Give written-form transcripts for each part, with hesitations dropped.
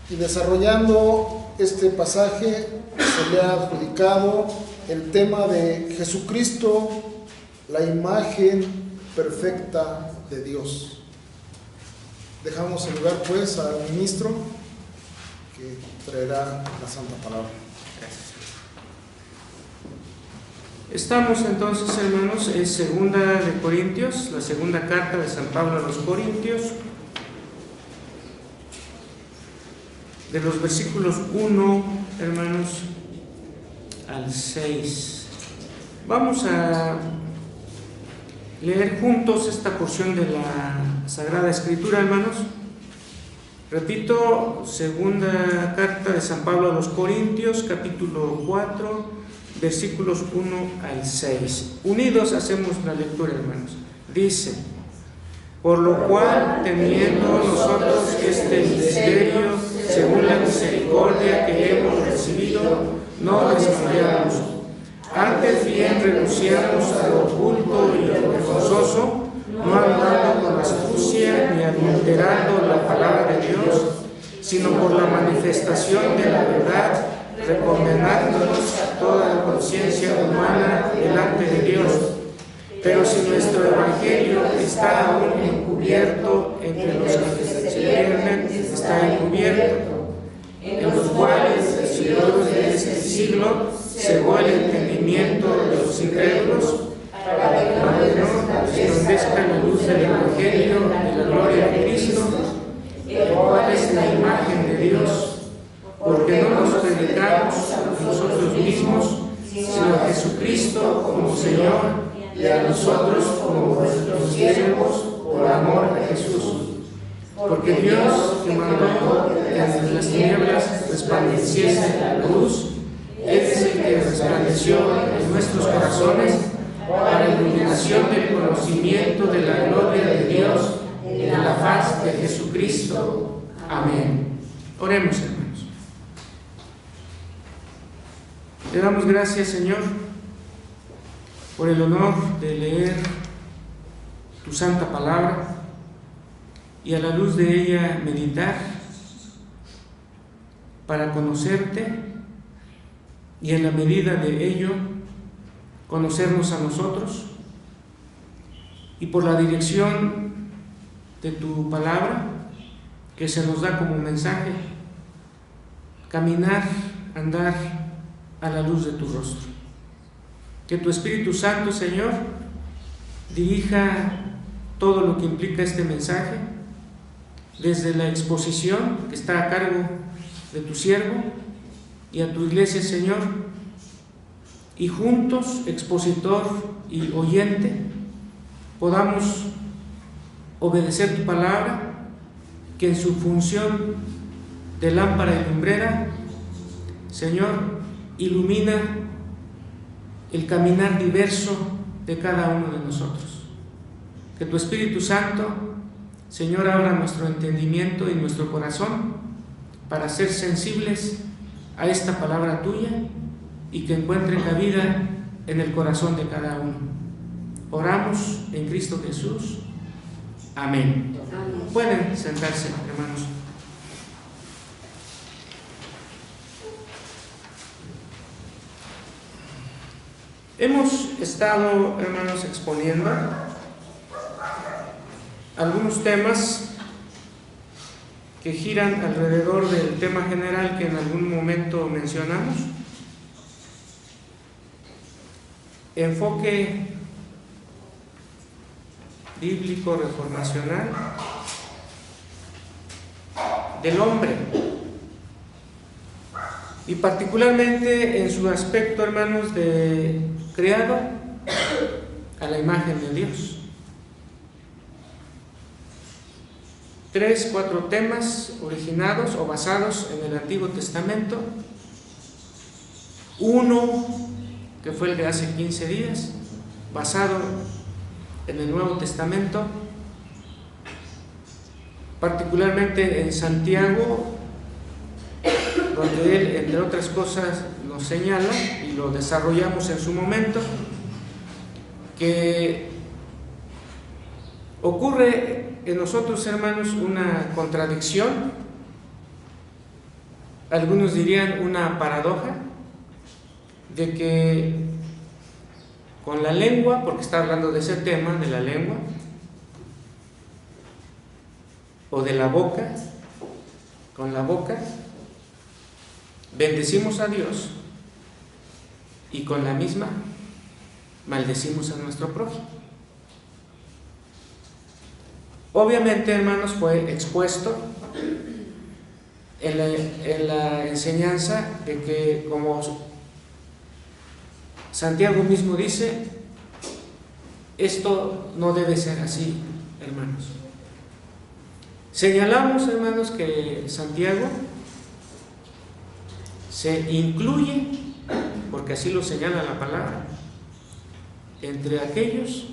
Y desarrollando este pasaje se le ha adjudicado el tema de Jesucristo, la imagen perfecta de Dios. Dejamos el lugar pues al ministro que traerá la santa palabra. Estamos entonces, hermanos, en segunda de Corintios, la segunda carta de San Pablo a los Corintios, de los versículos 1, hermanos, al 6. Vamos a leer juntos esta porción de la Sagrada Escritura, hermanos. Repito, segunda carta de San Pablo a los Corintios, capítulo 4, versículos 1 al 6. Unidos hacemos la lectura, hermanos. Dice: por lo cual, teniendo nosotros este ministerio, según la misericordia que hemos recibido, no desmayamos. Antes bien renunciamos a lo oculto y lo vergonzoso, no andando con astucia ni adulterando la palabra de Dios, sino por la manifestación de la verdad, recomendándonos a toda la conciencia humana delante de Dios. Pero si nuestro evangelio está aún encubierto, entre los que se pierden está encubierto, en los cuales el Señor de este siglo cegó el entendimiento de los incrédulos, para que no resplandezca la luz del evangelio de la gloria de Cristo, el cual es la imagen de Dios, porque no nos predicamos a nosotros mismos, sino a Jesucristo como Señor, y a nosotros como vuestros siervos por amor a Jesús. Porque Dios, que mandó que entre las tinieblas resplandeciese la luz, es el que resplandeció en nuestros corazones para la iluminación del conocimiento de la gloria de Dios en la faz de Jesucristo. Amén. Oremos, hermanos. Te damos gracias, Señor, por el honor de leer tu santa palabra y a la luz de ella meditar para conocerte y en la medida de ello conocernos a nosotros, y por la dirección de tu palabra que se nos da como mensaje, caminar, andar a la luz de tu rostro. Que tu Espíritu Santo, Señor, dirija todo lo que implica este mensaje, desde la exposición que está a cargo de tu siervo y a tu iglesia, Señor, y juntos, expositor y oyente, podamos obedecer tu palabra, que en su función de lámpara y lumbrera, Señor, ilumina el caminar diverso de cada uno de nosotros. Que tu Espíritu Santo, Señor, abra nuestro entendimiento y nuestro corazón para ser sensibles a esta palabra tuya y que encuentre cabida en el corazón de cada uno. Oramos en Cristo Jesús. Amén. Amén. Pueden sentarse, hermanos. Hemos estado, hermanos, exponiendo algunos temas que giran alrededor del tema general que en algún momento mencionamos. Enfoque bíblico reformacional del hombre, y particularmente en su aspecto, hermanos, de creado a la imagen de Dios. 4 temas originados o basados en el Antiguo Testamento. Uno, que fue el de hace 15 días, basado en el Nuevo Testamento, particularmente en Santiago, donde él, entre otras cosas, nos señala, y lo desarrollamos en su momento, que ocurre en nosotros, hermanos, una contradicción algunos dirían una paradoja, de que con la lengua, porque está hablando de ese tema, de la lengua, o de la boca, con la boca bendecimos a Dios y con la misma maldecimos a nuestro prójimo. Obviamente, hermanos, fue expuesto en la enseñanza de que, como Santiago mismo dice, esto no debe ser así, hermanos. Señalamos, hermanos, que Santiago se incluye, porque así lo señala la palabra, entre aquellos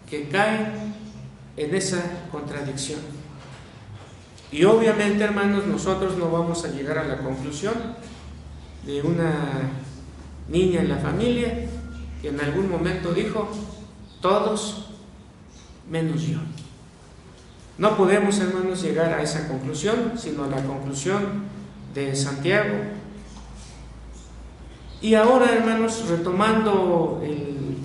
que caen en esa contradicción. Y obviamente, hermanos, nosotros no vamos a llegar a la conclusión de una niña en la familia que en algún momento dijo: todos menos yo. No podemos, hermanos, llegar a esa conclusión, sino a la conclusión de Santiago. Y ahora, hermanos, retomando el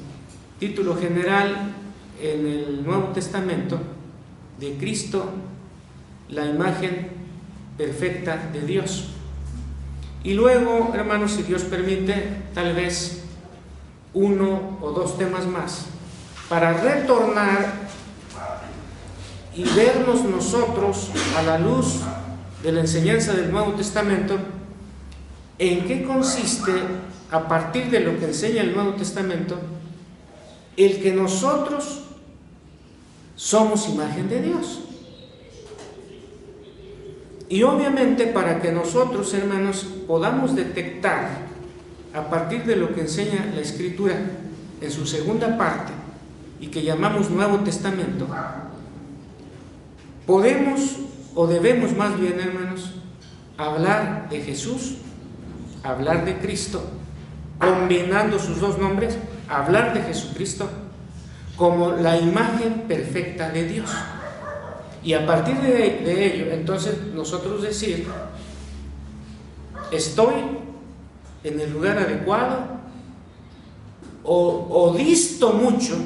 título general, en el Nuevo Testamento, de Cristo, la imagen perfecta de Dios. Y luego, hermanos, si Dios permite, tal vez uno o dos temas más, para retornar y vernos nosotros a la luz de la enseñanza del Nuevo Testamento, en qué consiste, a partir de lo que enseña el Nuevo Testamento, el que nosotros somos imagen de Dios. Y obviamente, para que nosotros, hermanos, podamos detectar, a partir de lo que enseña la Escritura en su segunda parte, y que llamamos Nuevo Testamento, podemos, o debemos más bien, hermanos, hablar de Jesús, hablar de Cristo, combinando sus dos nombres, hablar de Jesucristo como la imagen perfecta de Dios. Y a partir de ello, entonces, nosotros decir: estoy en el lugar adecuado, o disto mucho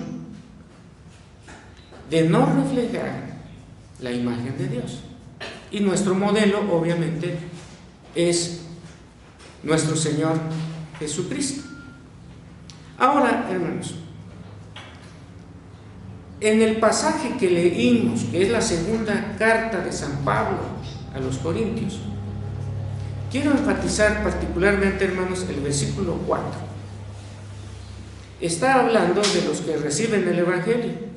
de no reflejar la imagen de Dios. Y nuestro modelo, obviamente, es nuestro Señor Jesucristo. Ahora, hermanos, en el pasaje que leímos, que es la segunda carta de San Pablo a los Corintios, quiero enfatizar particularmente, hermanos, el versículo 4. Está hablando de los que reciben el Evangelio.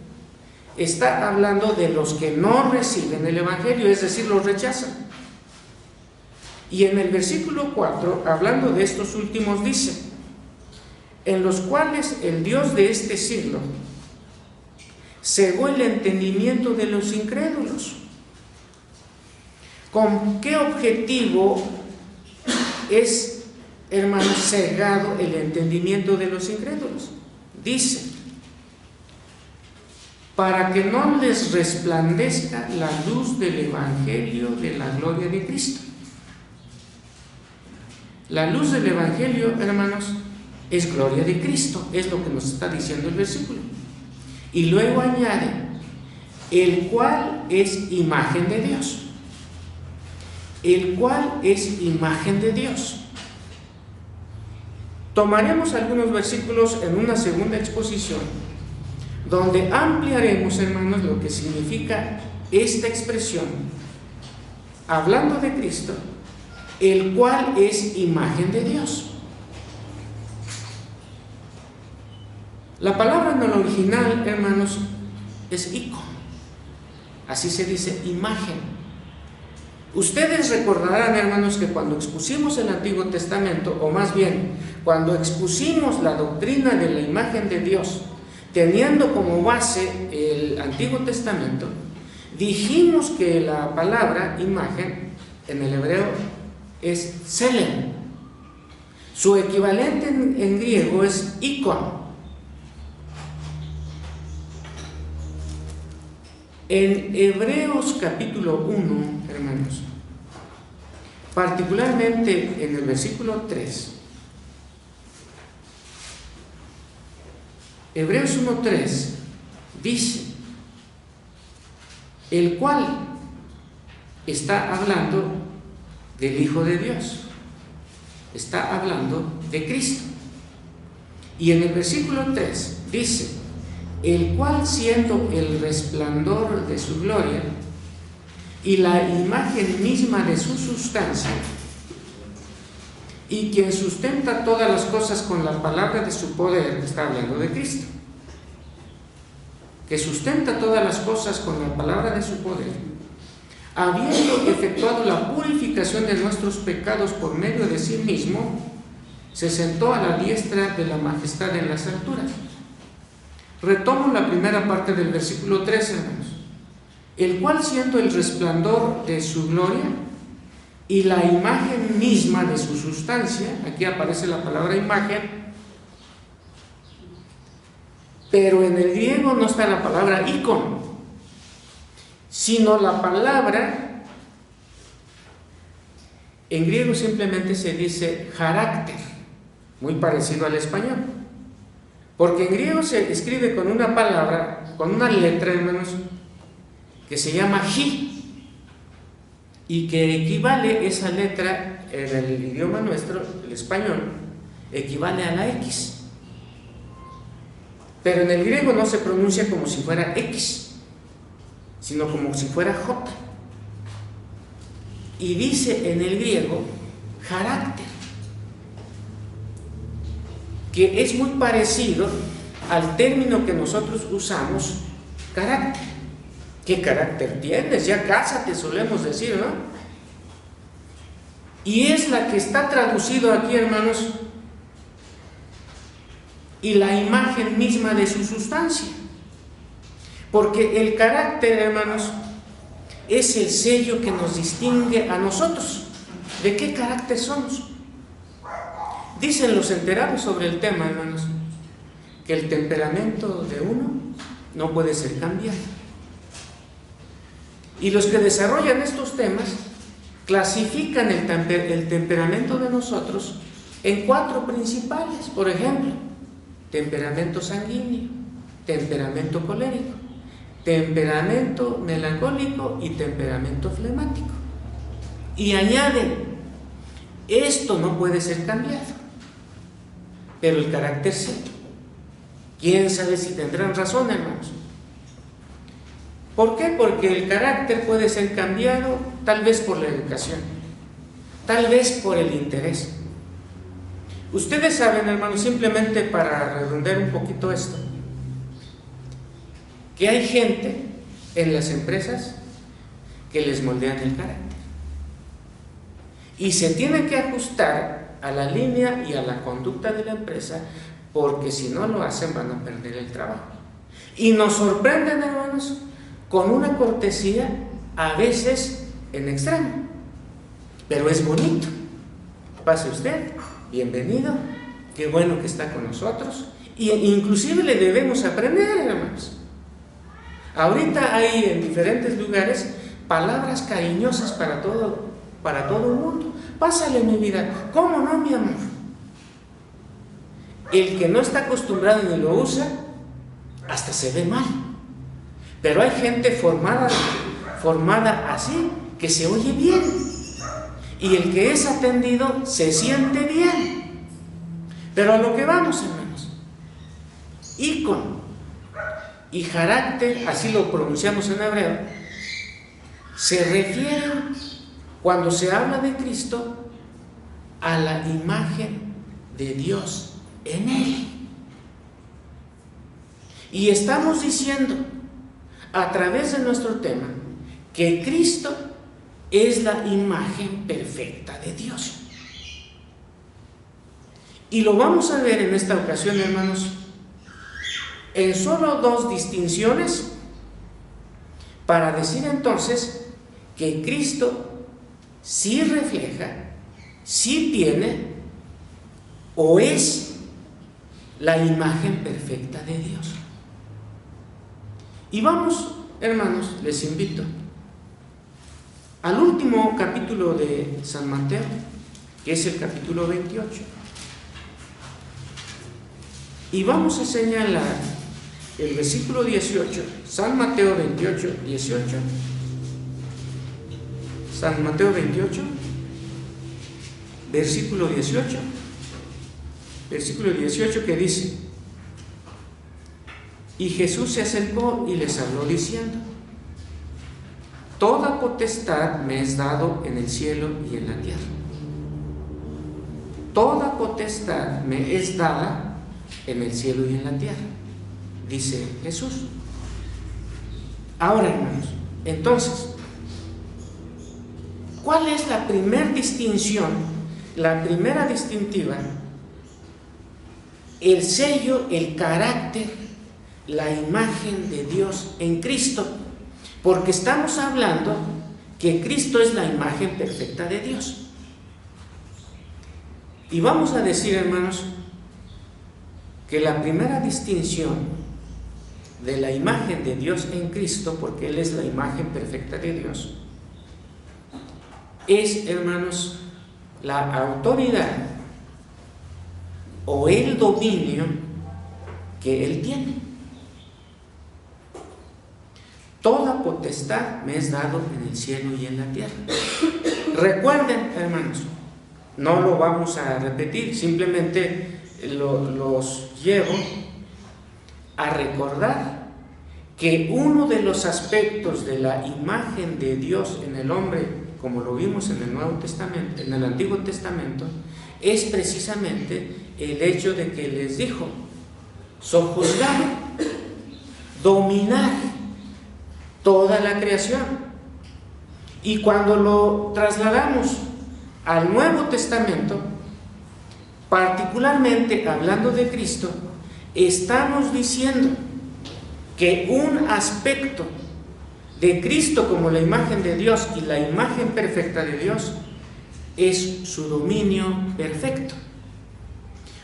Está hablando de los que no reciben el Evangelio, es decir, los rechazan. Y en el versículo 4, hablando de estos últimos, dice: en los cuales el Dios de este siglo cegó el entendimiento de los incrédulos. ¿Con qué objetivo es, hermanos, cegado el entendimiento de los incrédulos? Dice: para que no les resplandezca la luz del Evangelio de la gloria de Cristo. La luz del Evangelio, hermanos, es gloria de Cristo, es lo que nos está diciendo el versículo. Y luego añade: el cual es imagen de Dios. El cual es imagen de Dios. Tomaremos algunos versículos en una segunda exposición, donde ampliaremos, hermanos, lo que significa esta expresión, hablando de Cristo, el cual es imagen de Dios. La palabra en el original, hermanos, es icon. Así se dice, imagen. Ustedes recordarán, hermanos, que cuando expusimos el Antiguo Testamento, o más bien, cuando expusimos la doctrina de la imagen de Dios, teniendo como base el Antiguo Testamento, dijimos que la palabra imagen en el hebreo es tselem. Su equivalente en griego es icon. En Hebreos capítulo 1, hermanos, particularmente en el versículo 3. Hebreos 1:3 dice, el cual está hablando del Hijo de Dios, está hablando de Cristo. Y en el versículo 3 dice, el cual siendo el resplandor de su gloria y la imagen misma de su sustancia, y quien sustenta todas las cosas con la palabra de su poder, está hablando de Cristo, que sustenta todas las cosas con la palabra de su poder, habiendo efectuado la purificación de nuestros pecados por medio de sí mismo, se sentó a la diestra de la majestad en las alturas. Retomo la primera parte del versículo 3, hermanos. El cual siendo el resplandor de su gloria y la imagen misma de su sustancia, aquí aparece la palabra imagen, pero en el griego no está la palabra ícono, sino la palabra, en griego simplemente se dice carácter, muy parecido al español, porque en griego se escribe con una palabra, con una letra, hermanos, que se llama ji, y que equivale esa letra en el idioma nuestro, el español, equivale a la X. Pero en el griego no se pronuncia como si fuera X, sino como si fuera J. Y dice en el griego carácter, que es muy parecido al término que nosotros usamos, carácter. ¿Qué carácter tienes? Ya cásate, solemos decir, ¿no? Y es la que está traducido aquí, hermanos, y la imagen misma de su sustancia. Porque el carácter, hermanos, es el sello que nos distingue a nosotros. ¿De qué carácter somos? Dicen los enterados sobre el tema, hermanos, que el temperamento de uno no puede ser cambiado. Y los que desarrollan estos temas clasifican el temperamento de nosotros en 4 principales. Por ejemplo, temperamento sanguíneo, temperamento colérico, temperamento melancólico y temperamento flemático. Y añaden, esto no puede ser cambiado, pero el carácter sí. ¿Quién sabe si tendrán razón, hermanos? ¿Por qué? Porque el carácter puede ser cambiado tal vez por la educación, tal vez por el interés. Ustedes saben, hermanos, simplemente para redondear un poquito esto, que hay gente en las empresas que les moldean el carácter y se tiene que ajustar a la línea y a la conducta de la empresa, porque si no lo hacen van a perder el trabajo. Y nos sorprenden, hermanos, con una cortesía a veces en extremo, pero es bonito. Pase usted, bienvenido, qué bueno que está con nosotros, y inclusive le debemos aprender, hermanos. Ahorita hay en diferentes lugares palabras cariñosas para todo el mundo. Pásale, mi vida. ¿Cómo no, mi amor? El que no está acostumbrado ni lo usa, hasta se ve mal. Pero hay gente formada así, que se oye bien. Y el que es atendido se siente bien. Pero a lo que vamos, hermanos. Ícono y carácter, así lo pronunciamos en hebreo, se refieren, cuando se habla de Cristo, a la imagen de Dios en Él. Y estamos diciendo, a través de nuestro tema, que Cristo es la imagen perfecta de Dios. Y lo vamos a ver en esta ocasión, hermanos, en solo 2 distinciones, para decir entonces que Cristo sí refleja, sí tiene o es la imagen perfecta de Dios. Y vamos, hermanos, les invito al último capítulo de San Mateo, que es el capítulo 28. Y vamos a señalar el versículo 18, San Mateo 28, 18. San Mateo 28, versículo 18. Versículo 18 que dice: y Jesús se acercó y les habló diciendo: toda potestad me es dado en el cielo y en la tierra. Toda potestad me es dada en el cielo y en la tierra, dice Jesús. Ahora, hermanos, entonces, ¿cuál es la primera distinción? La primera distintiva, el sello, el carácter, la imagen de Dios en Cristo, porque estamos hablando que Cristo es la imagen perfecta de Dios. Y vamos a decir, hermanos, que la primera distinción de la imagen de Dios en Cristo, porque Él es la imagen perfecta de Dios, es, hermanos, la autoridad o el dominio que Él tiene. Toda potestad me es dado en el cielo y en la tierra. Recuerden, hermanos, no lo vamos a repetir, simplemente los llevo a recordar que uno de los aspectos de la imagen de Dios en el hombre, como lo vimos en el Nuevo Testamento, en el Antiguo Testamento, es precisamente el hecho de que les dijo: sojuzgar, dominar toda la creación. Y cuando lo trasladamos al Nuevo Testamento, particularmente hablando de Cristo, estamos diciendo que un aspecto de Cristo como la imagen de Dios y la imagen perfecta de Dios es su dominio perfecto.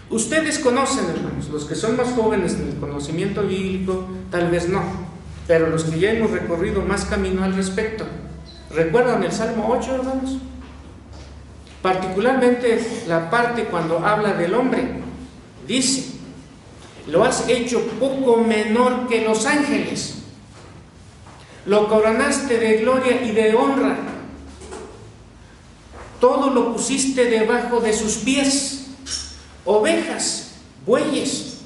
Ustedes conocen, hermanos, los que son más jóvenes en el conocimiento bíblico, tal vez no, pero los que ya hemos recorrido más camino al respecto, ¿recuerdan el Salmo 8, hermanos? Particularmente la parte cuando habla del hombre, dice: lo has hecho poco menor que los ángeles, lo coronaste de gloria y de honra, todo lo pusiste debajo de sus pies, ovejas, bueyes,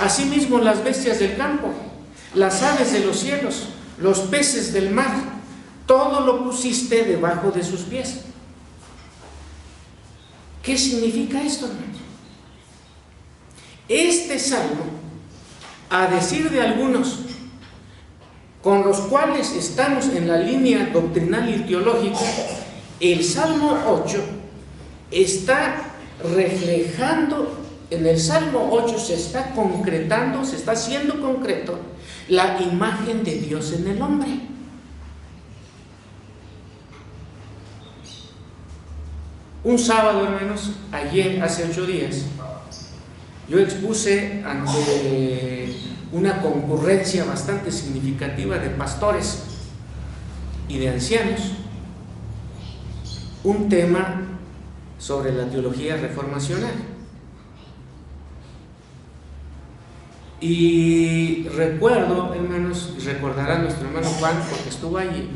asimismo las bestias del campo, las aves de los cielos, los peces del mar, todo lo pusiste debajo de sus pies. ¿Qué significa esto, hermanos? Este salmo, a decir de algunos, con los cuales estamos en la línea doctrinal y teológica, el Salmo 8 está reflejando, en el Salmo 8 se está concretando, se está haciendo concreto la imagen de Dios en el hombre. Un sábado, hermanos, ayer, hace 8 días, yo expuse ante una concurrencia bastante significativa de pastores y de ancianos un tema sobre la teología reformacional. Y recuerdo, hermanos, y recordará nuestro hermano Juan porque estuvo allí.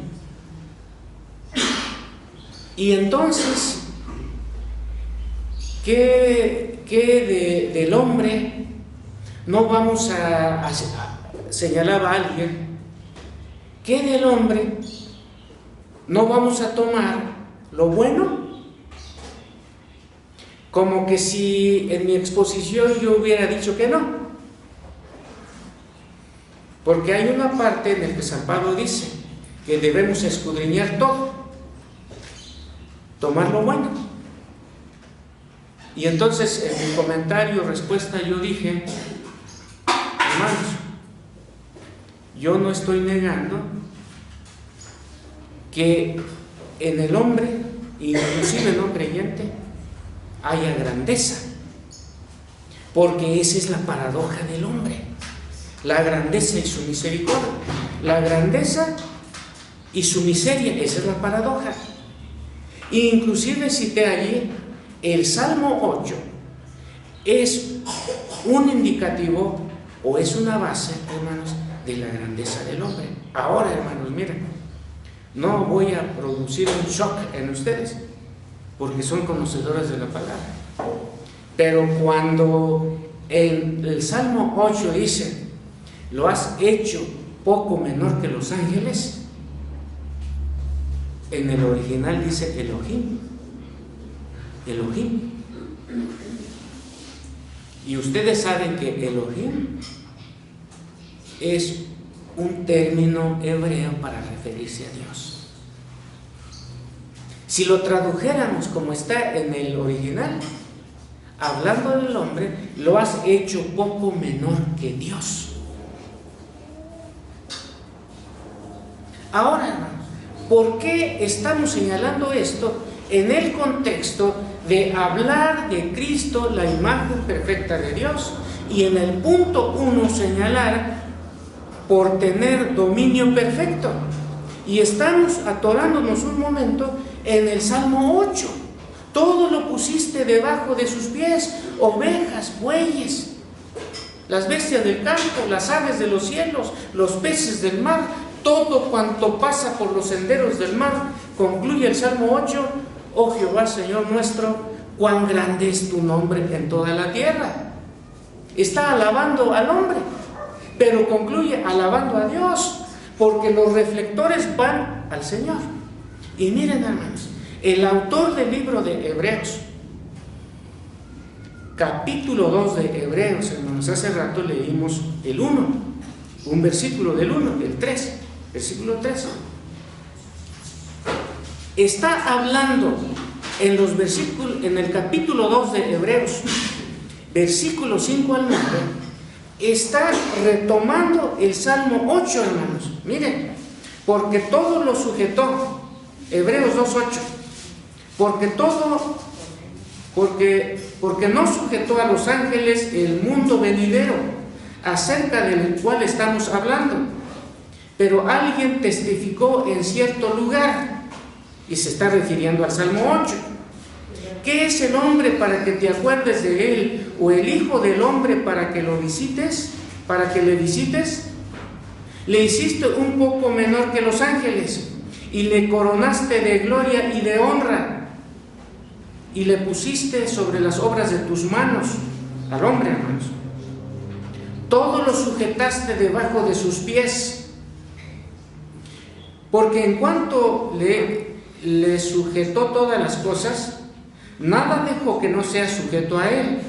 Y entonces, ¿qué del hombre no vamos a señalar a alguien? ¿Qué del hombre no vamos a tomar lo bueno? Como que si en mi exposición yo hubiera dicho que no. Porque hay una parte en la que San Pablo dice que debemos escudriñar todo, tomar lo bueno. Y entonces en mi comentario, respuesta, yo dije: hermanos, yo no estoy negando que en el hombre, inclusive no creyente, haya grandeza, porque esa es la paradoja del hombre, la grandeza y su misericordia. La grandeza y su miseria. Esa es la paradoja. Inclusive cité allí el Salmo 8, es un indicativo o es una base, hermanos, de la grandeza del hombre. Ahora, hermanos, miren, no voy a producir un shock en ustedes, porque son conocedores de la palabra. Pero cuando en el Salmo 8 dice, lo has hecho poco menor que los ángeles, en el original dice Elohim. Elohim. Y ustedes saben que Elohim es un término hebreo para referirse a Dios. Si lo tradujéramos como está en el original, hablando del hombre, lo has hecho poco menor que Dios. Ahora, hermanos, ¿por qué estamos señalando esto en el contexto de hablar de Cristo, la imagen perfecta de Dios? Y en el punto 1 señalar por tener dominio perfecto. Y estamos atorándonos un momento en el Salmo 8. Todo lo pusiste debajo de sus pies, ovejas, bueyes, las bestias del campo, las aves de los cielos, los peces del mar, todo cuanto pasa por los senderos del mar. Concluye el Salmo 8, oh Jehová, Señor nuestro, cuán grande es tu nombre en toda la tierra. Está alabando al hombre, pero concluye alabando a Dios, porque los reflectores van al Señor. Y miren, hermanos, el autor del libro de Hebreos, capítulo 2 de Hebreos, hermanos, hace rato leímos el 1, un versículo del 1, el 3, versículo 3. Está hablando en los versículos, en el capítulo 2 de Hebreos, versículo 5 al 9, está retomando el Salmo 8, hermanos. Miren, porque todo lo sujetó, Hebreos 2:8, porque no sujetó a los ángeles el mundo venidero, acerca del cual estamos hablando, pero alguien testificó en cierto lugar, y se está refiriendo al Salmo 8. ¿Qué es el hombre para que te acuerdes de él? ¿O el hijo del hombre para que lo visites? ¿Para que le visites? Le hiciste un poco menor que los ángeles, y le coronaste de gloria y de honra, y le pusiste sobre las obras de tus manos, al hombre, hermanos. Todo lo sujetaste debajo de sus pies, porque en cuanto le sujetó todas las cosas, nada dejó que no sea sujeto a él,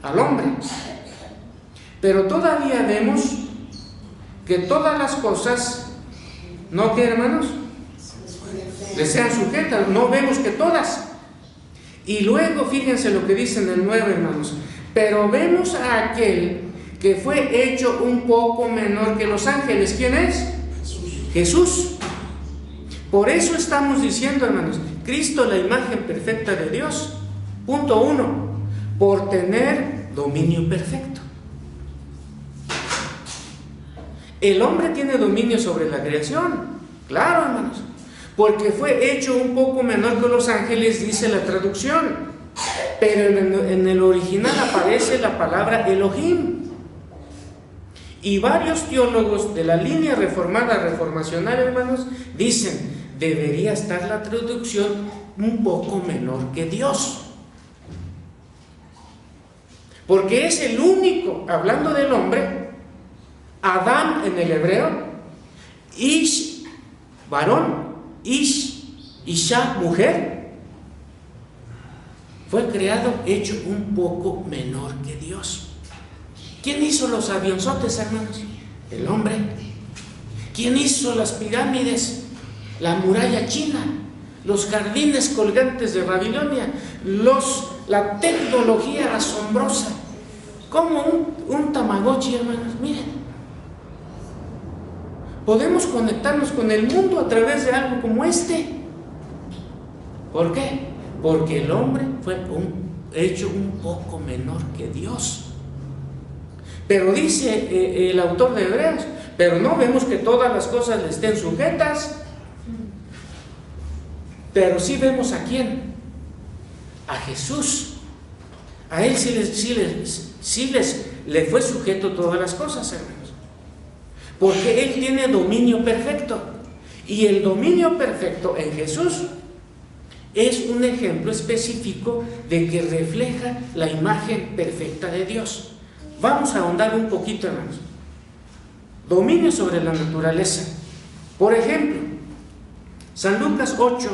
al hombre. Pero todavía vemos que todas las cosas, ¿no que, hermanos? Le sean sujetas, no vemos que todas. Y luego fíjense lo que dice en el 9, hermanos, pero vemos a aquel que fue hecho un poco menor que los ángeles. ¿Quién es? Jesús. Por eso estamos diciendo, hermanos, Cristo, la imagen perfecta de Dios. Punto 1, por tener dominio perfecto. El hombre tiene dominio sobre la creación, claro, hermanos, porque fue hecho un poco menor que los ángeles, dice la traducción, pero en el original aparece la palabra Elohim. Y varios teólogos de la línea reformada, reformacional, hermanos, dicen, debería estar la traducción un poco menor que Dios, porque es el único, hablando del hombre, Adán en el hebreo, Ish, varón, Isha, mujer, fue creado, hecho un poco menor que Dios. ¿Quién hizo los avionzotes, hermanos? El hombre. ¿Quién hizo las pirámides? La muralla china, los jardines colgantes de Babilonia, la tecnología asombrosa, como un Tamagotchi, hermanos. Miren, podemos conectarnos con el mundo a través de algo como este. ¿Por qué? Porque el hombre fue hecho un poco menor que Dios. Pero dice el autor de Hebreos, pero no vemos que todas las cosas le estén sujetas. Pero sí vemos a quién, a Jesús. A Él le fue sujeto todas las cosas, hermanos, porque Él tiene dominio perfecto, y el dominio perfecto en Jesús es un ejemplo específico de que refleja la imagen perfecta de Dios. Vamos a ahondar un poquito, hermanos. Dominio sobre la naturaleza. Por ejemplo, San Lucas 8,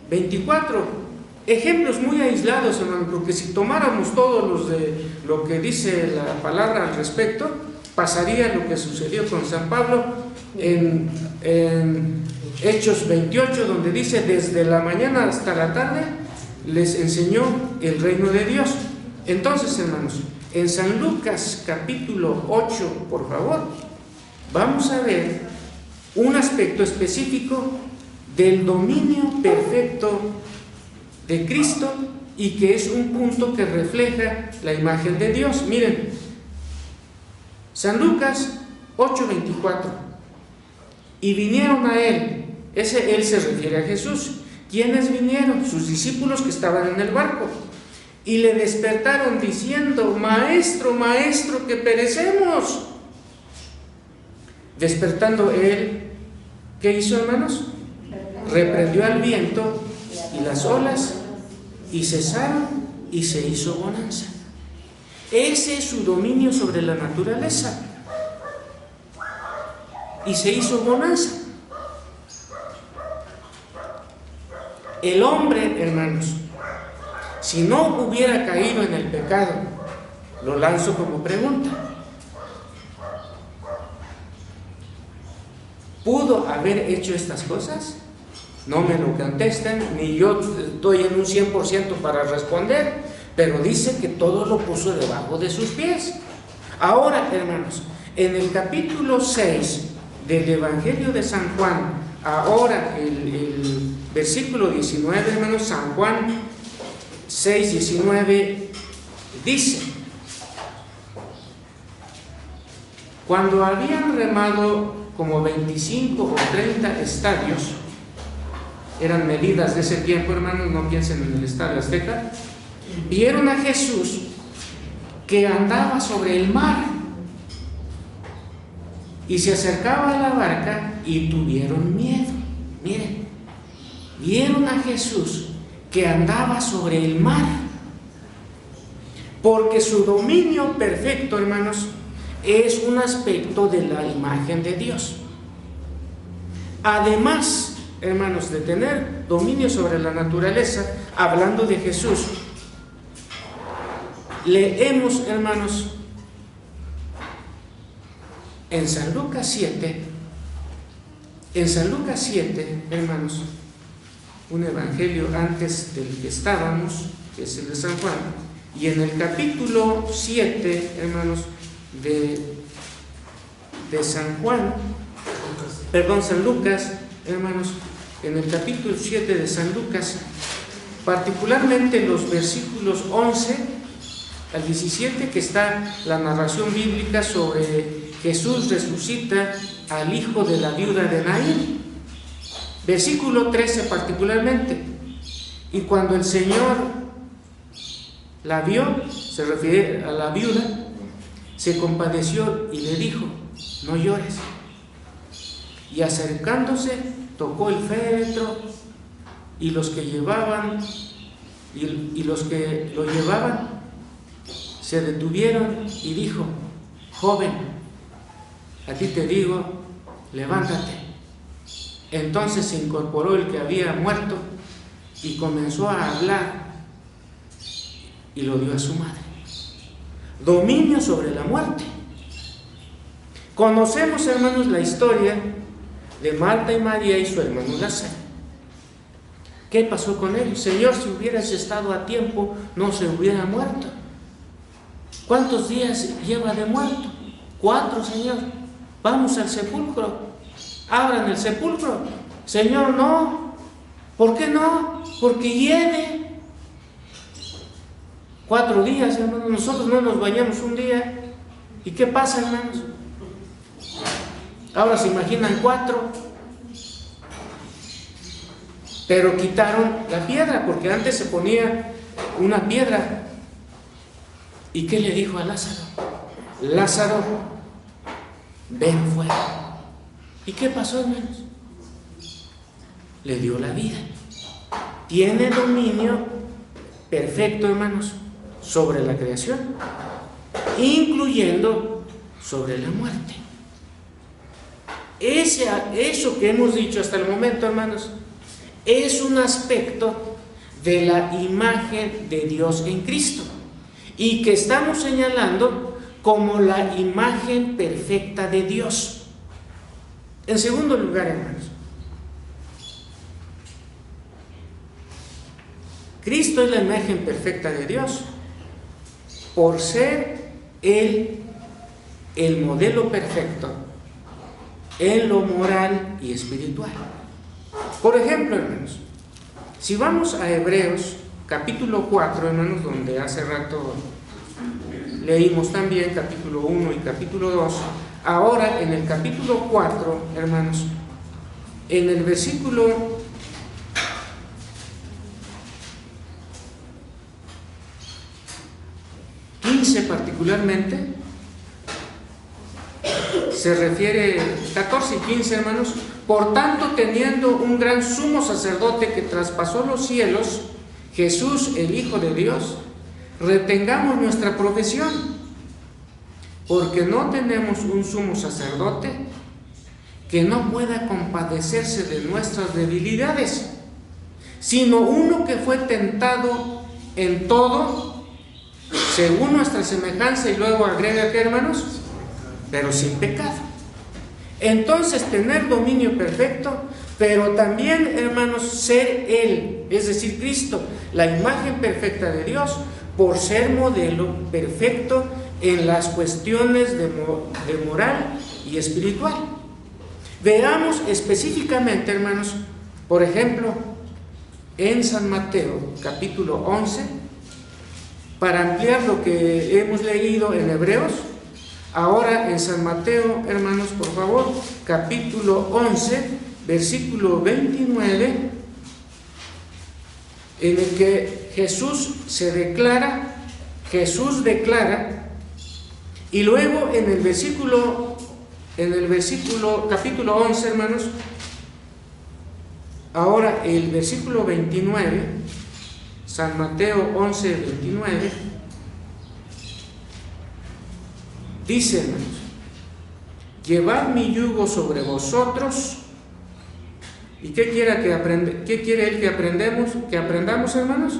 24. Ejemplos muy aislados, hermano, porque si tomáramos todos los de lo que dice la palabra al respecto, pasaría lo que sucedió con San Pablo en Hechos 28, donde dice: desde la mañana hasta la tarde les enseñó el reino de Dios. Entonces, hermanos, en San Lucas capítulo 8, por favor, vamos a ver un aspecto específico del dominio perfecto de Cristo, y que es un punto que refleja la imagen de Dios. Miren, San Lucas 8:24. Y vinieron a él, él se refiere a Jesús. ¿Quiénes vinieron? Sus discípulos que estaban en el barco, y le despertaron diciendo: Maestro, Maestro, que perecemos. Despertando él, ¿qué hizo, hermanos? Reprendió al viento y las olas, y cesaron, y se hizo bonanza. Ese es su dominio sobre la naturaleza. Y se hizo bonanza. El hombre, hermanos, si no hubiera caído en el pecado, lo lanzo como pregunta, ¿pudo haber hecho estas cosas? No me lo contestan, ni yo estoy en un 100% para responder, pero dice que todo lo puso debajo de sus pies. Ahora, hermanos, en el capítulo 6 del Evangelio de San Juan, ahora el versículo 19, hermanos, San Juan 6, 19, dice: cuando habían remado como 25 o 30 estadios, eran medidas de ese tiempo, hermanos, no piensen en el Estadio Azteca, vieron a Jesús que andaba sobre el mar, y se acercaba a la barca y tuvieron miedo. Miren, vieron a Jesús que andaba sobre el mar, porque su dominio perfecto, hermanos, es un aspecto de la imagen de Dios. Además, hermanos, de tener dominio sobre la naturaleza, hablando de Jesús, leemos, hermanos, en San Lucas 7, hermanos, un evangelio antes del que estábamos, que es el de San Juan, y en el capítulo 7, hermanos, de San Lucas, hermanos, en el capítulo 7 de San Lucas, particularmente los versículos 11 al 17, que está la narración bíblica sobre Jesús resucita al hijo de la viuda de Naín. Versículo 13 particularmente: y cuando el Señor la vio, se refiere a la viuda, se compadeció y le dijo: no llores. Y acercándose, tocó el féretro, y los que llevaban y los que lo llevaban se detuvieron, y dijo: joven, a ti te digo, levántate. Entonces se incorporó el que había muerto y comenzó a hablar, y lo dio a su madre. Dominio sobre la muerte. Conocemos, hermanos, la historia de Marta y María y su hermano Lázaro. ¿Qué pasó con ellos? Señor, si hubieras estado a tiempo, no se hubiera muerto. ¿Cuántos días lleva de muerto? 4, Señor. Vamos al sepulcro. Abran el sepulcro. Señor, no. ¿Por qué no? Porque hiede. 4 días, hermanos. Nosotros no nos bañamos un día. ¿Y qué pasa, hermanos? Ahora se imaginan 4. pero quitaron la piedra, porque antes se ponía una piedra. ¿Y qué le dijo a Lázaro? Lázaro, ven fuera. ¿Y qué pasó, hermanos? Le dio la vida. Tiene dominio perfecto, hermanos, sobre la creación, incluyendo sobre la muerte. Eso que hemos dicho hasta el momento, hermanos, es un aspecto de la imagen de Dios en Cristo, y que estamos señalando como la imagen perfecta de Dios. En segundo lugar, hermanos, Cristo es la imagen perfecta de Dios por ser Él el modelo perfecto en lo moral y espiritual. Por ejemplo, hermanos, si vamos a Hebreos capítulo 4, hermanos, donde hace rato leímos también capítulo 1 y capítulo 2, ahora en el capítulo 4, hermanos, en el versículo 15 particularmente, se refiere, 14 y 15, hermanos: por tanto, teniendo un gran sumo sacerdote que traspasó los cielos, Jesús, el Hijo de Dios, retengamos nuestra profesión, porque no tenemos un sumo sacerdote que no pueda compadecerse de nuestras debilidades, sino uno que fue tentado en todo, según nuestra semejanza, y luego agrega, ¿qué, hermanos? Pero sin pecado. Entonces, tener dominio perfecto, pero también, hermanos, ser Él, es decir, Cristo, la imagen perfecta de Dios, por ser modelo perfecto en las cuestiones de moral y espiritual. Veamos específicamente, hermanos, por ejemplo, en San Mateo, capítulo 11, para ampliar lo que hemos leído en Hebreos. Ahora en San Mateo, hermanos, por favor, capítulo 11, versículo 29, en el que Jesús declara, y luego en el versículo, capítulo 11, hermanos, ahora el versículo 29, San Mateo 11, 29, dice, hermanos: llevad mi yugo sobre vosotros. ¿Y qué quiere Él que aprendamos, hermanos?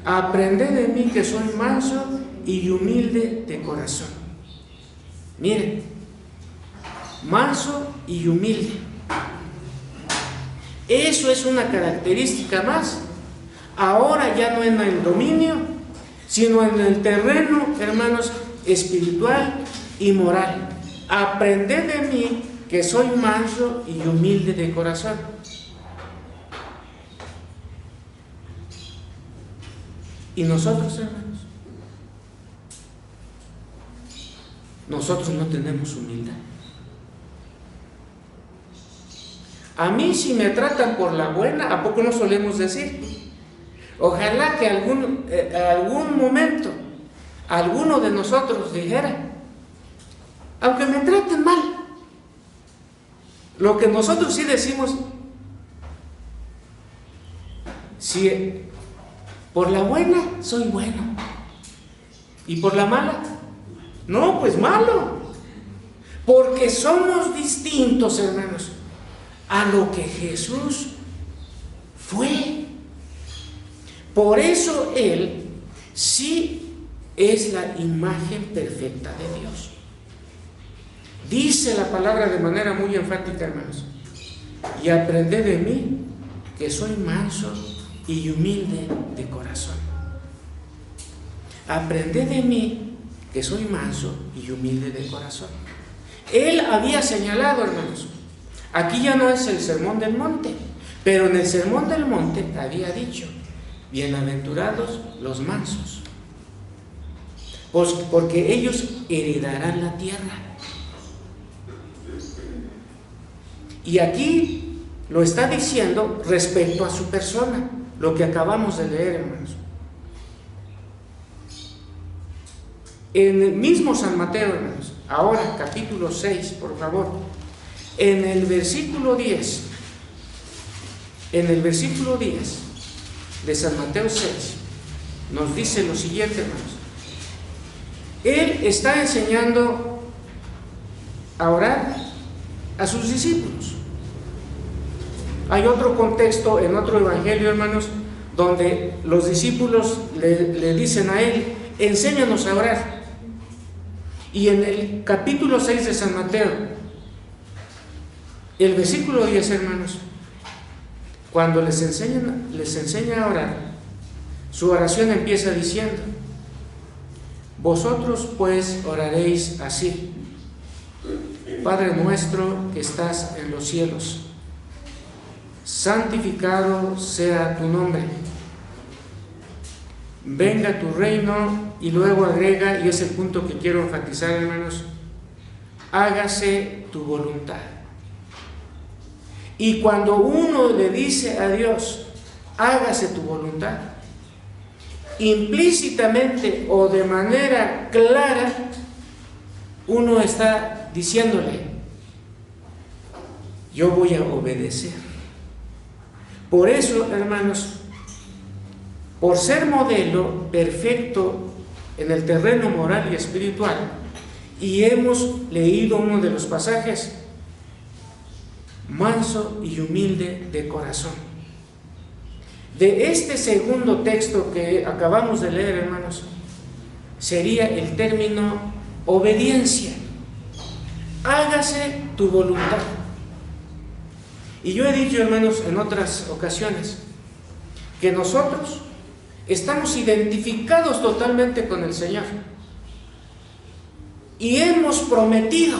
Aprended de mí, que soy manso y humilde de corazón. Miren, manso y humilde. Eso es una característica más. Ahora ya no en el dominio, sino en el terreno, hermanos, espiritual y moral. Aprended de mí, que soy manso y humilde de corazón. ¿Y nosotros, hermanos? Nosotros no tenemos humildad. A mí, si me tratan por la buena, ¿a poco no solemos decir? Ojalá que algún momento alguno de nosotros dijera: aunque me traten mal. Lo que nosotros sí decimos: si por la buena soy bueno, y por la mala, no, pues malo. Porque somos distintos, hermanos, a lo que Jesús fue. Por eso Él sí es la imagen perfecta de Dios. Dice la palabra de manera muy enfática, hermanos: y aprended de mí, que soy manso y humilde de corazón. Aprended de mí, que soy manso y humilde de corazón. Él había señalado, hermanos, aquí ya no es el sermón del monte, pero en el sermón del monte había dicho: bienaventurados los mansos, pues porque ellos heredarán la tierra. Y aquí lo está diciendo respecto a su persona, lo que acabamos de leer, hermanos. En el mismo San Mateo, hermanos, ahora capítulo 6, por favor, en el versículo 10 de San Mateo 6, nos dice lo siguiente, hermanos. Él está enseñando a orar a sus discípulos. Hay otro contexto en otro evangelio, hermanos, donde los discípulos le dicen a él: enséñanos a orar. Y en el capítulo 6 de San Mateo, el versículo 10, hermanos, cuando les enseña a orar, su oración empieza diciendo: vosotros pues oraréis así: Padre nuestro que estás en los cielos, santificado sea tu nombre, venga tu reino. Y luego agrega, y es el punto que quiero enfatizar, hermanos: hágase tu voluntad. Y cuando uno le dice a Dios: hágase tu voluntad, implícitamente o de manera clara, uno está diciéndole: yo voy a obedecer. Por eso, hermanos, por ser modelo perfecto en el terreno moral y espiritual, y hemos leído uno de los pasajes: manso y humilde de corazón. De este segundo texto que acabamos de leer, hermanos, sería el término obediencia. Hágase tu voluntad. Y yo he dicho, hermanos, en otras ocasiones, que nosotros estamos identificados totalmente con el Señor y hemos prometido,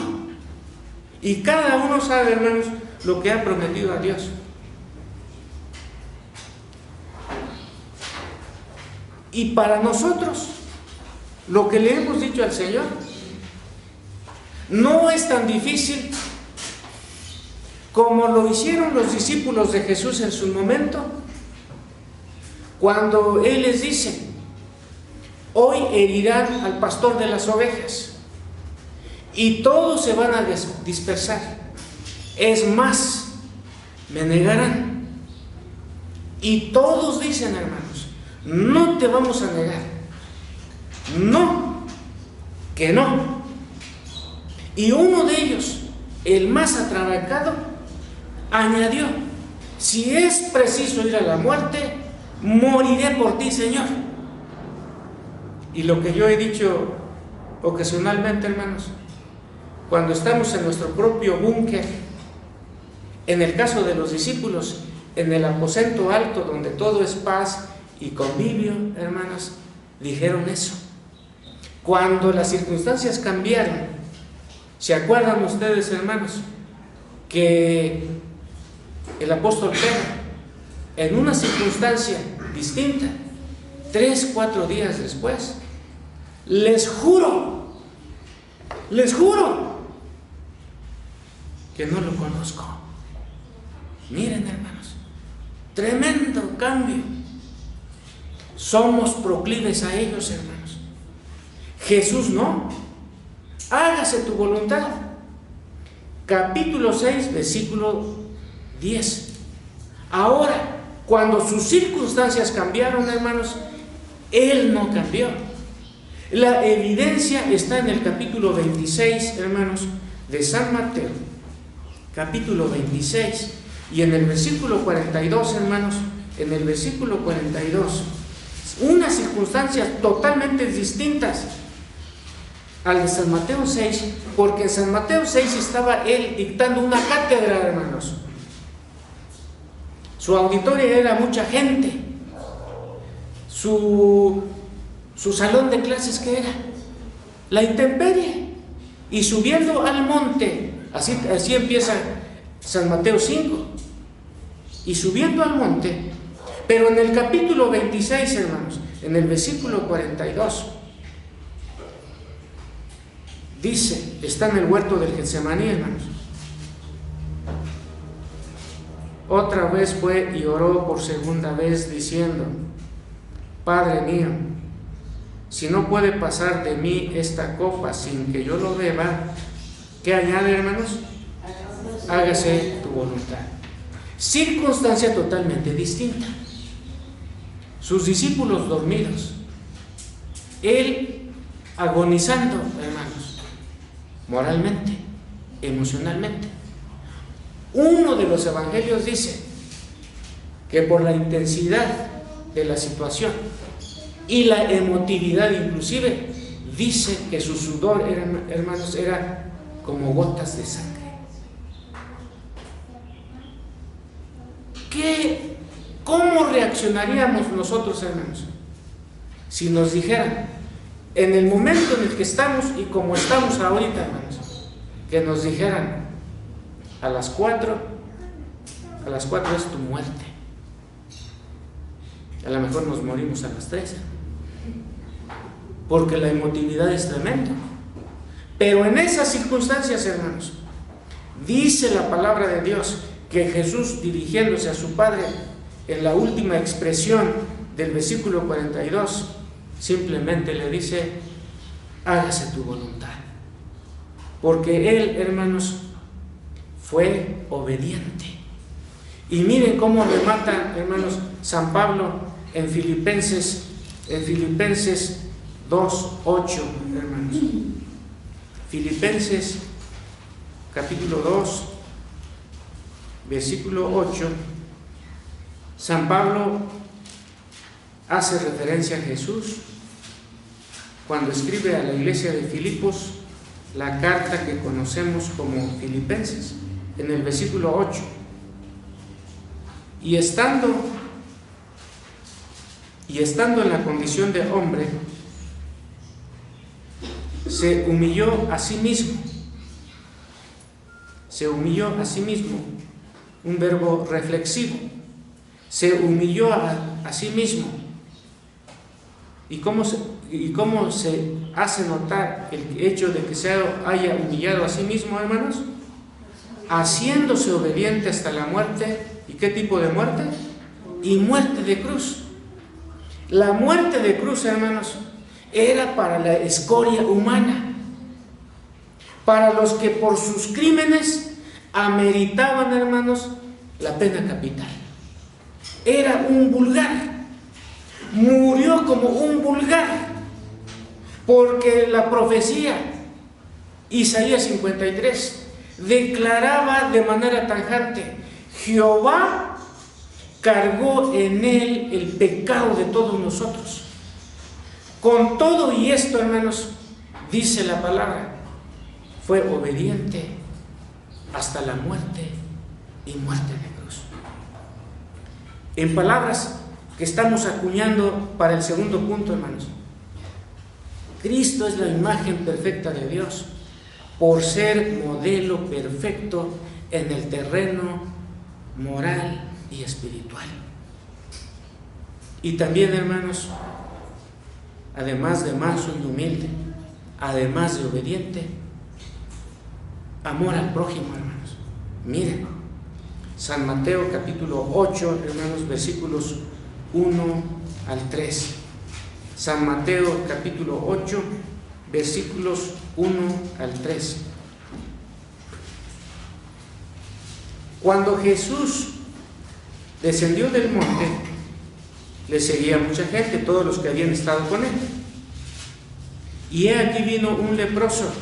y cada uno sabe, hermanos, lo que ha prometido a Dios. Y para nosotros, lo que le hemos dicho al Señor no es tan difícil como lo hicieron los discípulos de Jesús en su momento, cuando Él les dice: hoy herirán al pastor de las ovejas y todos se van a dispersar. Es más, me negarán. Y todos dicen, hermanos: no te vamos a negar. No, que no. Y uno de ellos, el más atrabancado, añadió: si es preciso ir a la muerte, moriré por ti, Señor. Y lo que yo he dicho ocasionalmente, hermanos, cuando estamos en nuestro propio búnker, en el caso de los discípulos, en el aposento alto donde todo es paz y convivio, hermanos, dijeron eso. Cuando las circunstancias cambiaron, ¿se acuerdan ustedes, hermanos, que el apóstol Pedro, en una circunstancia distinta, 3-4 días después, les juro que no lo conozco? Miren, hermanos, tremendo cambio. Somos proclives a ellos, hermanos. Jesús no. Hágase tu voluntad. Capítulo 6, versículo 10. Ahora, cuando sus circunstancias cambiaron, hermanos, Él no cambió. La evidencia está en el capítulo 26, hermanos, de San Mateo. Capítulo 26. Y en el versículo 42, hermanos, en el versículo 42, unas circunstancias totalmente distintas al de San Mateo 6, porque en San Mateo 6 estaba Él dictando una cátedra, hermanos. Su auditorio era mucha gente. Su salón de clases, ¿qué era? La intemperie. Y subiendo al monte, así empieza San Mateo 5. Y subiendo al monte, pero en el capítulo 26, hermanos, en el versículo 42, dice, está en el huerto del Getsemaní, hermanos. otra vez fue y oró por segunda vez diciendo: Padre mío, si no puede pasar de mí esta copa sin que yo lo beba, ¿qué añade, hermanos? Hágase tu voluntad. Circunstancia totalmente distinta. Sus discípulos dormidos, él agonizando, hermanos, moralmente, emocionalmente. Uno de los evangelios dice que por la intensidad de la situación y la emotividad inclusive, dice que su sudor, hermanos, era como gotas de sangre. ¿Cómo reaccionaríamos nosotros, hermanos, si nos dijeran, en el momento en el que estamos y como estamos ahorita, hermanos, que nos dijeran: a las 4 es tu muerte? A lo mejor nos morimos a las 3, porque la emotividad es tremenda. Pero en esas circunstancias, hermanos, dice la palabra de Dios que Jesús, dirigiéndose a su Padre en la última expresión del versículo 42, simplemente le dice: hágase tu voluntad. Porque él, hermanos, fue obediente. Y miren cómo remata, hermanos, San Pablo en Filipenses 2:8, hermanos. Filipenses capítulo 2, versículo 8. San Pablo hace referencia a Jesús cuando escribe a la iglesia de Filipos la carta que conocemos como Filipenses, en el versículo 8. Y estando en la condición de hombre, se humilló a sí mismo. Se humilló a sí mismo, un verbo reflexivo. Se humilló a sí mismo. ¿Y cómo se hace notar el hecho de que se haya humillado a sí mismo, hermanos? Haciéndose obediente hasta la muerte. ¿Y qué tipo de muerte? Y muerte de cruz. La muerte de cruz, hermanos, era para la escoria humana, para los que por sus crímenes ameritaban, hermanos, la pena capital. Era un vulgar. Murió como un vulgar, porque la profecía, Isaías 53, declaraba de manera tajante: Jehová cargó en él el pecado de todos nosotros. Con todo y esto, hermanos, dice la palabra, fue obediente hasta la muerte y muerte de cruz. En palabras que estamos acuñando para el segundo punto, hermanos, Cristo es la imagen perfecta de Dios por ser modelo perfecto en el terreno moral y espiritual. Y también, hermanos, además de manso y humilde, además de obediente, amor al prójimo, hermanos. Miren, San Mateo capítulo 8, hermanos, versículos 1 al 3. San Mateo capítulo 8, versículos 1 al 3. Cuando Jesús descendió del monte, le seguía mucha gente, todos los que habían estado con él. Y he aquí vino un leproso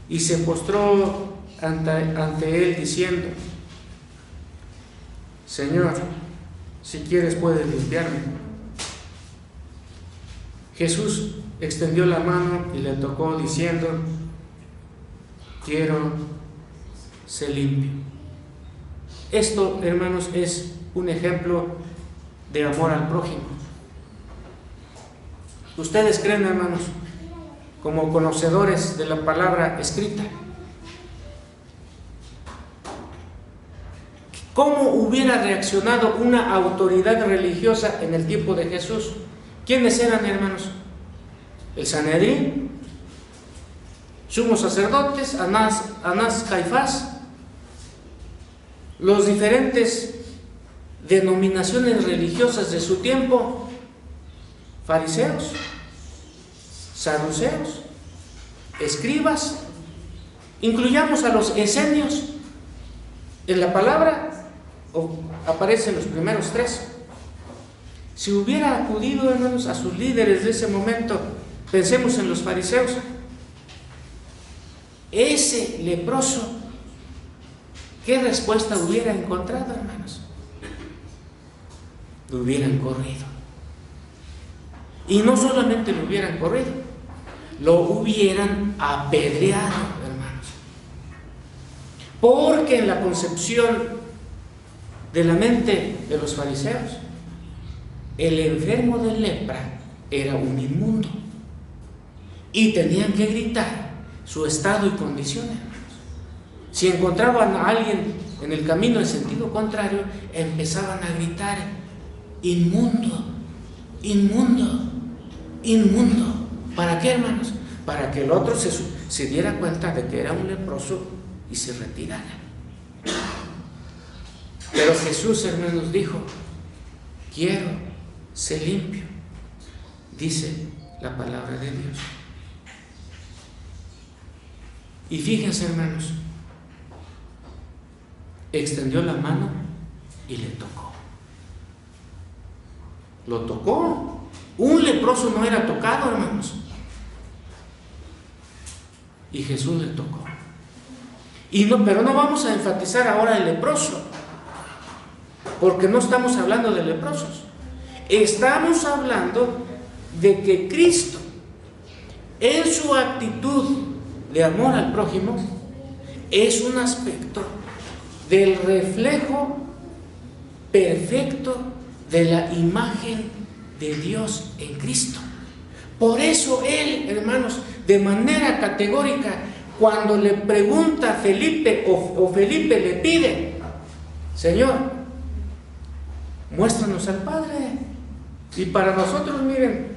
y se postró ante él diciendo: Señor, si quieres puedes limpiarme. Jesús extendió la mano y le tocó diciendo: quiero, sé limpio. Esto, hermanos, es un ejemplo de amor al prójimo. ¿Ustedes creen, hermanos, como conocedores de la palabra escrita, cómo hubiera reaccionado una autoridad religiosa en el tiempo de Jesús? ¿Quiénes eran, hermanos? El Sanedrín, sumos sacerdotes, Anás, Caifás. los diferentes denominaciones religiosas de su tiempo, fariseos, saduceos, escribas, incluyamos a los esenios. En la palabra aparecen los primeros tres. Si hubiera acudido, hermanos, a sus líderes de ese momento, pensemos en los fariseos, ese leproso, ¿qué respuesta hubiera encontrado, hermanos? Lo hubieran corrido. Y no solamente lo hubieran corrido, lo hubieran apedreado, hermanos. Porque en la concepción de la mente de los fariseos, el enfermo de lepra era un inmundo y tenían que gritar su estado y condición, hermanos. Si encontraban a alguien en el camino en sentido contrario, empezaban a gritar: inmundo, inmundo, inmundo. ¿Para qué, hermanos? Para que el otro se diera cuenta de que era un leproso y se retirara. Pero Jesús, hermanos, dijo: quiero ser limpio, dice la palabra de Dios. Y fíjense, hermanos, extendió la mano y le tocó. Lo tocó. Un leproso no era tocado, hermanos. Y Jesús le tocó. Pero no vamos a enfatizar ahora el leproso, porque no estamos hablando de leprosos. Estamos hablando de que Cristo, en su actitud de amor al prójimo, es un aspecto del reflejo perfecto de la imagen de Dios en Cristo. Por eso Él, hermanos, de manera categórica, cuando le pregunta a Felipe, o Felipe le pide: Señor, muéstranos al Padre, y para nosotros, miren,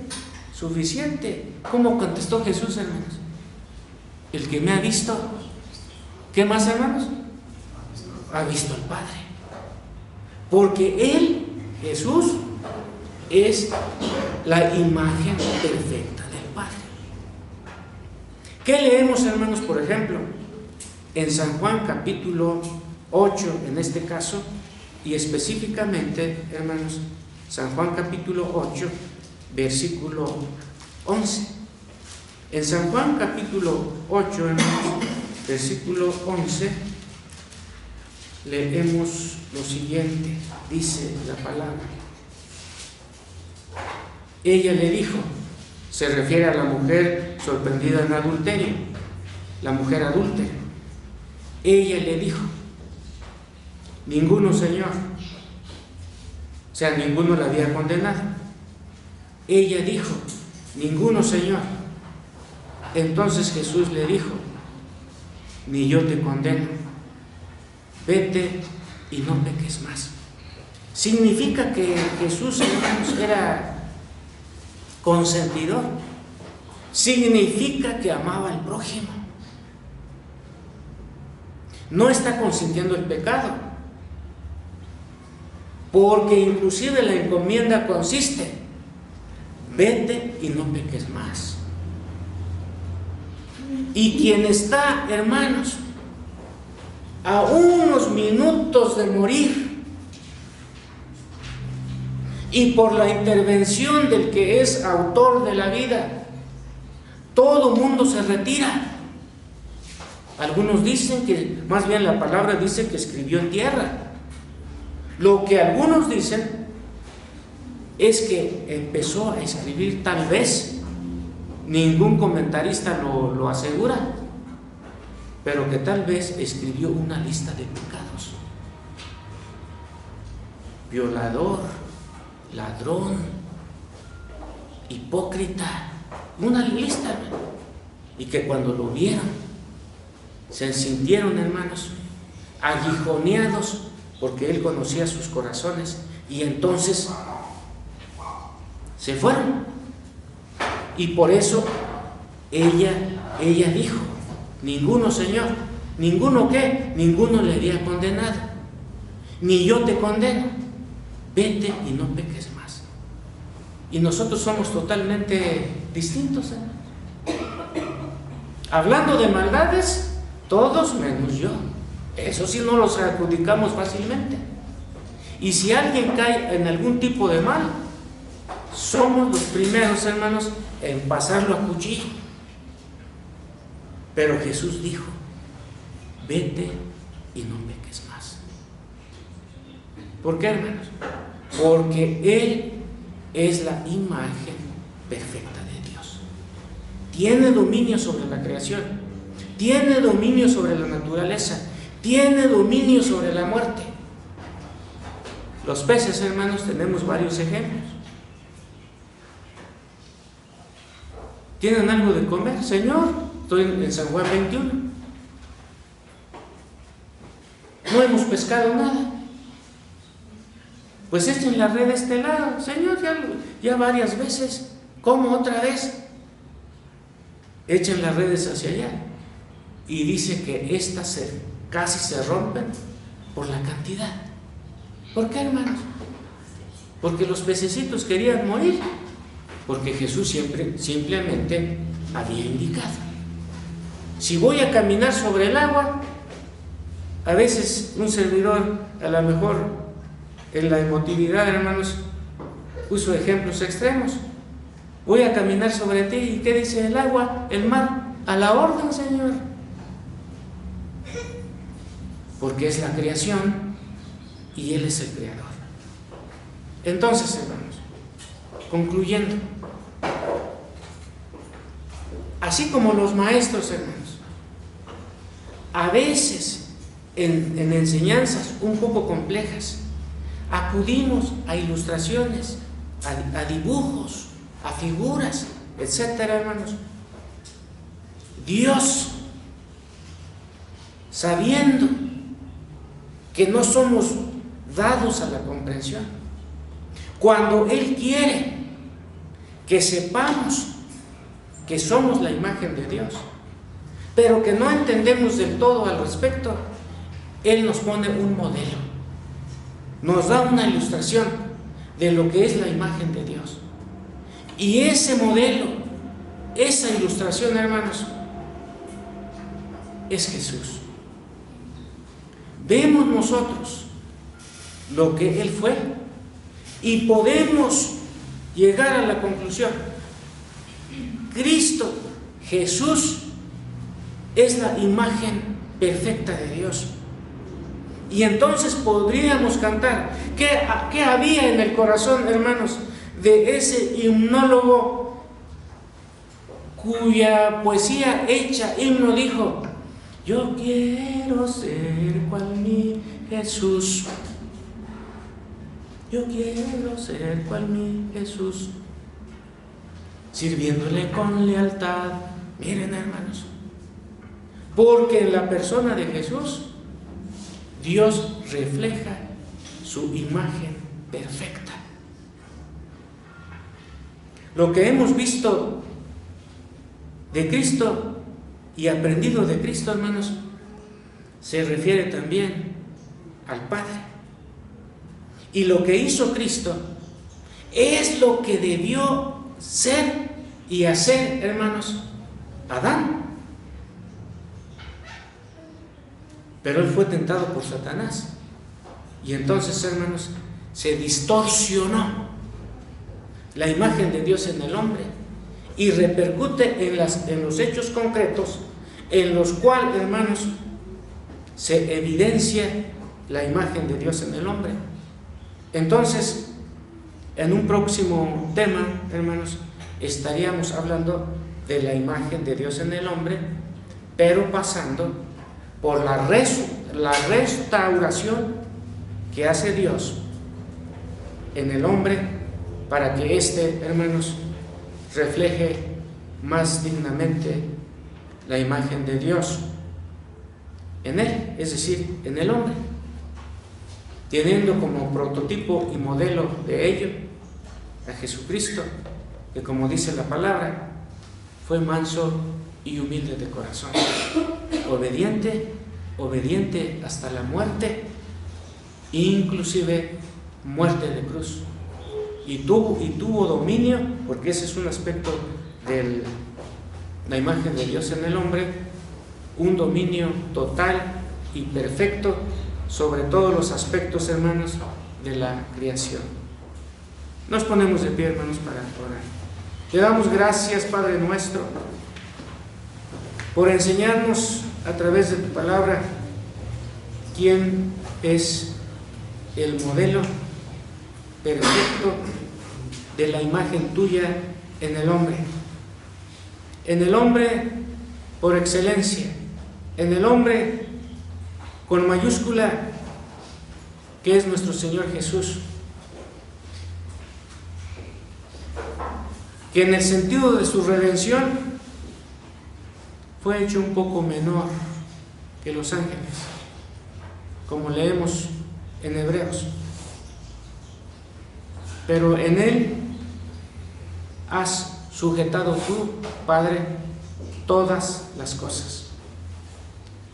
suficiente. ¿Cómo contestó Jesús, hermanos? El que me ha visto, ¿qué más, hermanos? Ha visto al Padre. Porque Él, Jesús, es la imagen perfecta del Padre. ¿Qué leemos, hermanos, por ejemplo? En San Juan capítulo 8, en este caso, y específicamente, hermanos, San Juan capítulo 8, versículo 11. En San Juan capítulo 8, hermanos, versículo 11, leemos lo siguiente, dice la palabra. Ella le dijo, se refiere a la mujer sorprendida en adulterio, la mujer adúltera. Ella le dijo: ninguno, Señor. O sea, ninguno la había condenado. Ella dijo: ninguno, Señor. Entonces Jesús le dijo: ni yo te condeno, vete y no peques más. Significa que Jesús, hermanos, era consentidor. Significa que amaba al prójimo. No está consintiendo el pecado, porque inclusive la encomienda consiste: vete y no peques más. Y quien está, hermanos, a unos minutos de morir, y por la intervención del que es autor de la vida, todo mundo se retira. Algunos dicen que, más bien la palabra dice que escribió en tierra. Lo que algunos dicen es que empezó a escribir, tal vez, ningún comentarista lo asegura, pero que tal vez escribió una lista de pecados. Violador, ladrón, hipócrita, una lista. Y que cuando lo vieron, se sintieron, hermanos, aguijoneados, porque Él conocía sus corazones, y entonces se fueron. Y por eso ella dijo: ninguno, Señor. ¿Ninguno qué? Ninguno le había condenado. ni yo te condeno, vete y no peques más. Y nosotros somos totalmente distintos, hablando de maldades, todos menos yo. Eso sí no los adjudicamos fácilmente. Y si alguien cae en algún tipo de mal, somos los primeros, hermanos, en pasarlo a cuchillo. Pero Jesús dijo, vete y no peques más. ¿Por qué, hermanos? Porque Él es la imagen perfecta de Dios. Tiene dominio sobre la creación, tiene dominio sobre la naturaleza, tiene dominio sobre la muerte. Los peces, hermanos, tenemos varios ejemplos. ¿Tienen algo de comer? Señor, estoy en San Juan 21. No hemos pescado nada. Pues echen la red de este lado. Señor, ya varias veces. ¿Cómo otra vez? Echen las redes hacia allá. Y dice que estas casi se rompen por la cantidad. ¿Por qué, hermanos? Porque los pececitos querían morir. Porque Jesús simplemente había indicado. Si voy a caminar sobre el agua, a veces un servidor, a lo mejor en la emotividad, hermanos, puso ejemplos extremos. Voy a caminar sobre ti, ¿y qué dice el agua, el mar? A la orden, Señor. Porque es la creación y Él es el creador. Entonces, hermanos, concluyendo, así como los maestros, hermanos, a veces en enseñanzas un poco complejas, acudimos a ilustraciones, a dibujos, a figuras, etcétera, hermanos. Dios, sabiendo que no somos dados a la comprensión, cuando Él quiere que sepamos que somos la imagen de Dios, pero que no entendemos del todo al respecto, Él nos pone un modelo, nos da una ilustración de lo que es la imagen de Dios. Y ese modelo, esa ilustración, hermanos, es Jesús. Vemos nosotros lo que Él fue y podemos llegar a la conclusión: Cristo, Jesús, es la imagen perfecta de Dios. Y entonces podríamos cantar, ¿qué había en el corazón, hermanos, de ese himnólogo cuya poesía hecha himno dijo: yo quiero ser cual mi Jesús, yo quiero ser cual mi Jesús, sirviéndole con lealtad? Miren, hermanos, porque en la persona de Jesús Dios refleja su imagen perfecta. Lo que hemos visto de Cristo y aprendido de Cristo, hermanos, se refiere también al Padre. Y lo que hizo Cristo es lo que debió ser y hacer, hermanos, Adán. Pero él fue tentado por Satanás. Y entonces, hermanos, se distorsionó la imagen de Dios en el hombre y repercute en los hechos concretos en los cuales, hermanos, se evidencia la imagen de Dios en el hombre. Entonces, en un próximo tema, hermanos, estaríamos hablando de la imagen de Dios en el hombre, pero pasando por la restauración que hace Dios en el hombre para que éste, hermanos, refleje más dignamente la imagen de Dios en él, es decir, en el hombre, teniendo como prototipo y modelo de ello a Jesucristo, que, como dice la palabra, fue manso y humilde de corazón, obediente hasta la muerte inclusive muerte de cruz. Y tuvo dominio, porque ese es un aspecto de la imagen de Dios en el hombre, un dominio total y perfecto sobre todos los aspectos, hermanos, de la creación. Nos ponemos de pie, hermanos, para orar. Te damos gracias, Padre nuestro, por enseñarnos a través de tu palabra quién es el modelo perfecto de la imagen tuya en el hombre. En el hombre por excelencia, en el hombre con mayúscula, que es nuestro Señor Jesús, que en el sentido de su redención fue hecho un poco menor que los ángeles, como leemos en Hebreos. Pero en Él has sujetado tú, Padre, todas las cosas.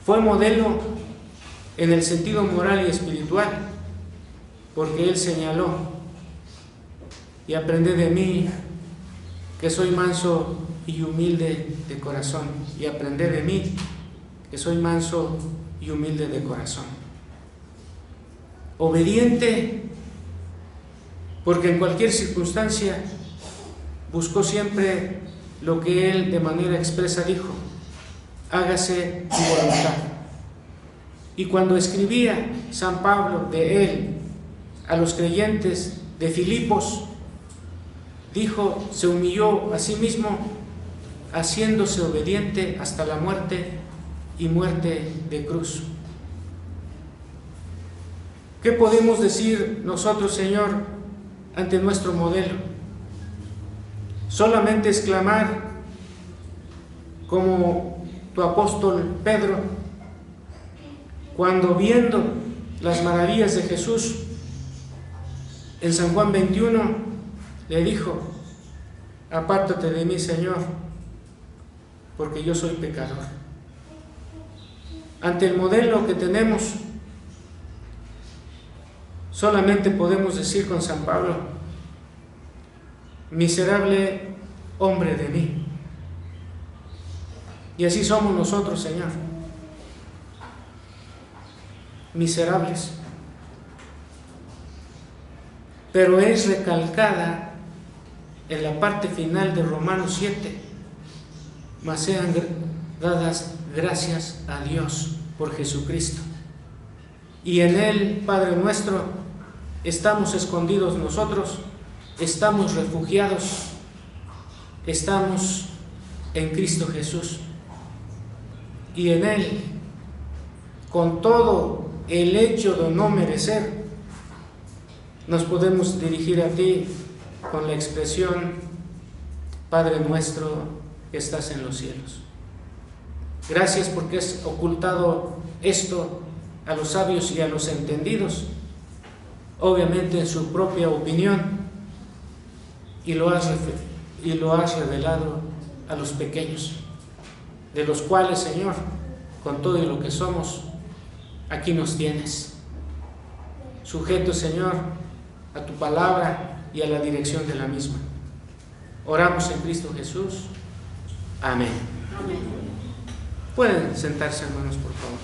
Fue modelo en el sentido moral y espiritual, porque Él señaló: y aprended de mí, que soy manso y humilde de corazón, y aprended de mí, que soy manso y humilde de corazón. Obediente, porque en cualquier circunstancia buscó siempre lo que Él de manera expresa dijo: hágase tu voluntad. Y cuando escribía San Pablo de Él a los creyentes de Filipos, dijo: se humilló a sí mismo, haciéndose obediente hasta la muerte y muerte de cruz. ¿Qué podemos decir nosotros, Señor, ante nuestro modelo? Solamente exclamar como tu apóstol Pedro, cuando viendo las maravillas de Jesús en San Juan 21, le dijo: apártate de mí, Señor, porque yo soy pecador. Ante el modelo que tenemos, solamente podemos decir con San Pablo: miserable hombre de mí. Y así somos nosotros, Señor, miserables. Pero es recalcada en la parte final de Romanos 7: mas sean dadas gracias a Dios por Jesucristo. Y en Él, Padre nuestro, estamos escondidos nosotros, estamos refugiados, estamos en Cristo Jesús. Y en Él, con todo el hecho de no merecer, nos podemos dirigir a ti con la expresión: Padre nuestro que estás en los cielos. Gracias porque has ocultado esto a los sabios y a los entendidos, obviamente en su propia opinión, y lo has revelado a los pequeños, de los cuales, Señor, con todo y lo que somos, aquí nos tienes, sujetos, Señor, a tu palabra y a la dirección de la misma. Oramos en Cristo Jesús. Amén. Amén. Pueden sentarse, hermanos, por favor.